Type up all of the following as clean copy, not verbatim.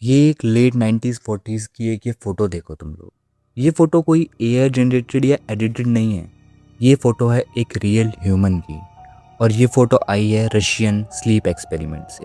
ये एक late 90s 40s की एक ये फ़ोटो देखो तुम लोग। ये फ़ोटो कोई एआई जनरेटेड या एडिटेड नहीं है। ये फ़ोटो है एक रियल ह्यूमन की, और ये फ़ोटो आई है रशियन स्लीप एक्सपेरिमेंट से।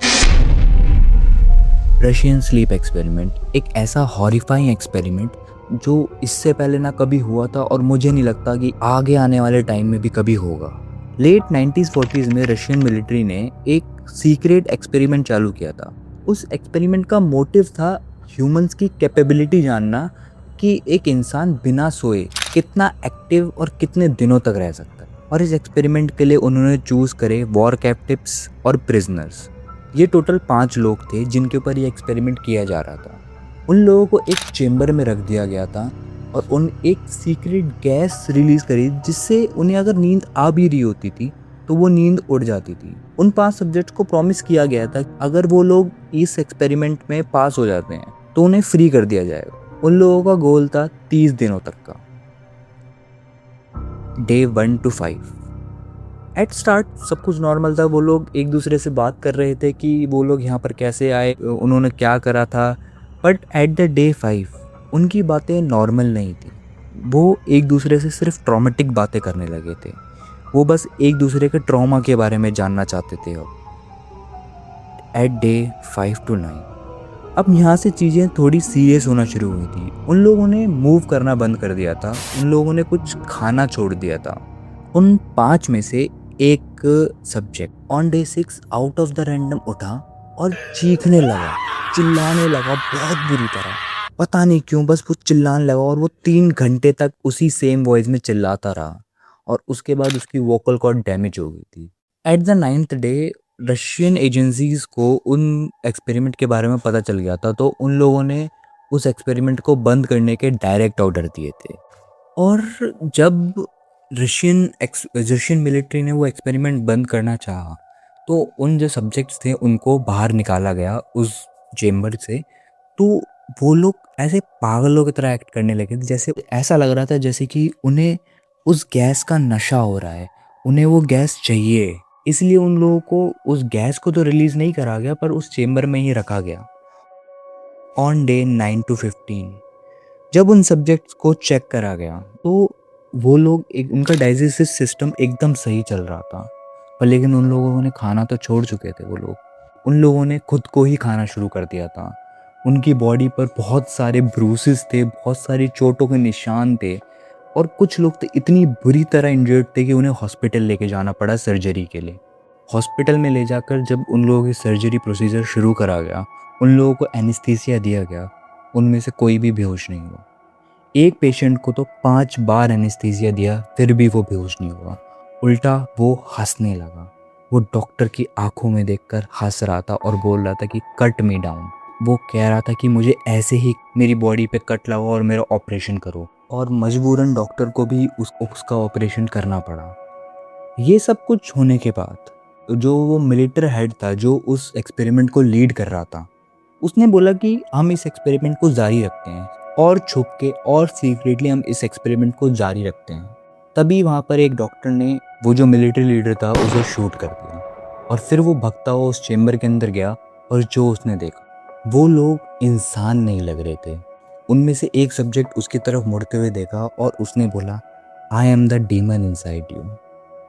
रशियन स्लीप एक्सपेरिमेंट एक ऐसा हॉरिफाइंग एक्सपेरिमेंट जो इससे पहले ना कभी हुआ था, और मुझे नहीं लगता कि आगे आने वाले टाइम में भी कभी होगा। लेट 90s 40s में रशियन मिलिट्री ने एक सीक्रेट एक्सपेरिमेंट चालू किया था। उस एक्सपेरिमेंट का मोटिव था ह्यूमंस की कैपेबिलिटी जानना कि एक इंसान बिना सोए कितना एक्टिव और कितने दिनों तक रह सकता है। और इस एक्सपेरिमेंट के लिए उन्होंने चूज़ करे वॉर कैप्टिव्स और प्रिजनर्स। ये टोटल 5 लोग थे जिनके ऊपर ये एक्सपेरिमेंट किया जा रहा था। उन लोगों को एक चेम्बर में रख दिया गया था और उन एक सीक्रेट गैस रिलीज़ करी जिससे उन्हें अगर नींद आ भी रही होती थी तो वो नींद उड़ जाती थी। उन 5 सब्जेक्ट्स को प्रॉमिस किया गया था कि अगर वो लोग इस एक्सपेरिमेंट में पास हो जाते हैं तो उन्हें फ्री कर दिया जाएगा। उन लोगों का गोल था 30 दिनों तक का। Day 1 to 5। एट स्टार्ट सब कुछ नॉर्मल था। वो लोग एक दूसरे से बात कर रहे थे कि वो लोग यहाँ पर कैसे आए, उन्होंने क्या करा था। बट एट द डे 5 उनकी बातें नॉर्मल नहीं थी। वो एक दूसरे से सिर्फ ट्रॉमेटिक बातें करने लगे थे। वो बस एक दूसरे के ट्रॉमा के बारे में जानना चाहते थे। अब एट डे 5 to 9 अब यहाँ से चीज़ें थोड़ी सीरियस होना शुरू हुई थी। उन लोगों ने मूव करना बंद कर दिया था। उन लोगों ने कुछ खाना छोड़ दिया था। उन 5 में से एक subject on day 6 out of the random उठा और चीखने लगा, चिल्लाने लगा बहुत बुरी तरह। पता नहीं क्यों बस वो चिल्लाने लगा, और वो 3 घंटे तक उसी सेम वॉइस में चिल्लाता रहा, और उसके बाद उसकी वोकल कॉर्ड डैमेज हो गई थी। At the 9th day Russian agencies को उन एक्सपेरिमेंट के बारे में पता चल गया था, तो उन लोगों ने उस एक्सपेरिमेंट को बंद करने के डायरेक्ट ऑर्डर दिए थे। और जब रशियन मिलिट्री ने वो एक्सपेरिमेंट बंद करना चाहा तो उन जो सब्जेक्ट्स थे उनको बाहर निकाला गया उस चेम्बर से। तो वो लोग ऐसे पागलों की तरह एक्ट करने लगे थे, जैसे ऐसा लग रहा था जैसे कि उन्हें उस गैस का नशा हो रहा है, उन्हें वो गैस चाहिए। इसलिए उन लोगों को उस गैस को तो रिलीज़ नहीं करा गया, पर उस चेम्बर में ही रखा गया। ऑन डे 9 to 15 जब उन सब्जेक्ट्स को चेक करा गया तो वो लोग उनका डाइजेस्टिव सिस्टम एकदम सही चल रहा था। पर लेकिन उन लोगों ने खाना तो छोड़ चुके थे। वो लोग उन लोगों ने खुद को ही खाना शुरू कर दिया था। उनकी बॉडी पर बहुत सारे ब्रूसेस थे, बहुत सारी चोटों के निशान थे, और कुछ लोग तो इतनी बुरी तरह इंजर्ड थे कि उन्हें हॉस्पिटल लेके जाना पड़ा सर्जरी के लिए। हॉस्पिटल में ले जाकर जब उन लोगों की सर्जरी प्रोसीजर शुरू करा गया, उन लोगों को एनेस्थीसिया दिया गया। उनमें से कोई भी बेहोश नहीं हुआ। एक पेशेंट को तो 5 बार एनेस्थीसिया दिया, फिर भी वो बेहोश नहीं हुआ। उल्टा वो हंसने लगा। वो डॉक्टर की आंखों में देखकर हंस रहा था और बोल रहा था कि कट मी डाउन। वो कह रहा था कि मुझे ऐसे ही मेरी बॉडी पे कट लगाओ और मेरा ऑपरेशन करो। और मजबूरन डॉक्टर को भी उसका ऑपरेशन करना पड़ा। ये सब कुछ होने के बाद जो वो मिलिट्री हेड था जो उस एक्सपेरिमेंट को लीड कर रहा था, उसने बोला कि हम इस एक्सपेरिमेंट को जारी रखते हैं, और छुप के और सीक्रेटली हम इस एक्सपेरिमेंट को जारी रखते हैं। तभी वहाँ पर एक डॉक्टर ने वो जो मिलिट्री लीडर था उसे शूट कर दिया, और फिर वो भागता हुआ उस चेम्बर के अंदर गया। और जो उसने देखा, वो लोग इंसान नहीं लग रहे थे। उनमें से एक सब्जेक्ट उसकी तरफ मुड़ते हुए देखा और उसने बोला, I am the demon inside you.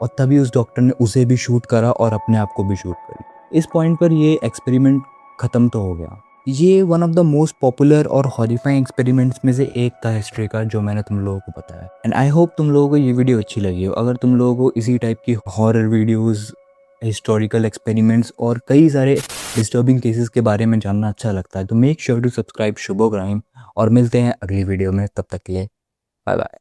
और तभी उस डॉक्टर ने उसे भी शूट करा और अपने आप को भी शूट करी। इस पॉइंट पर ये एक्सपेरिमेंट ख़त्म तो हो गया। ये one of the most popular और हॉरिफाइंग एक्सपेरिमेंट्स में से एक था हिस्ट्री का, जो मैंने तुम लोगों को बताया। एंड आई होप तुम लोगों को ये वीडियो अच्छी लगी हो। अगर तुम लोगों को इसी टाइप की हॉरर वीडियोस, हिस्टोरिकल एक्सपेरिमेंट्स और कई सारे डिस्टर्बिंग केसेस के बारे में जानना अच्छा लगता है तो make sure to subscribe Shubho crime. और मिलते हैं अगली वीडियो में, तब तक के लिए बाय बाय।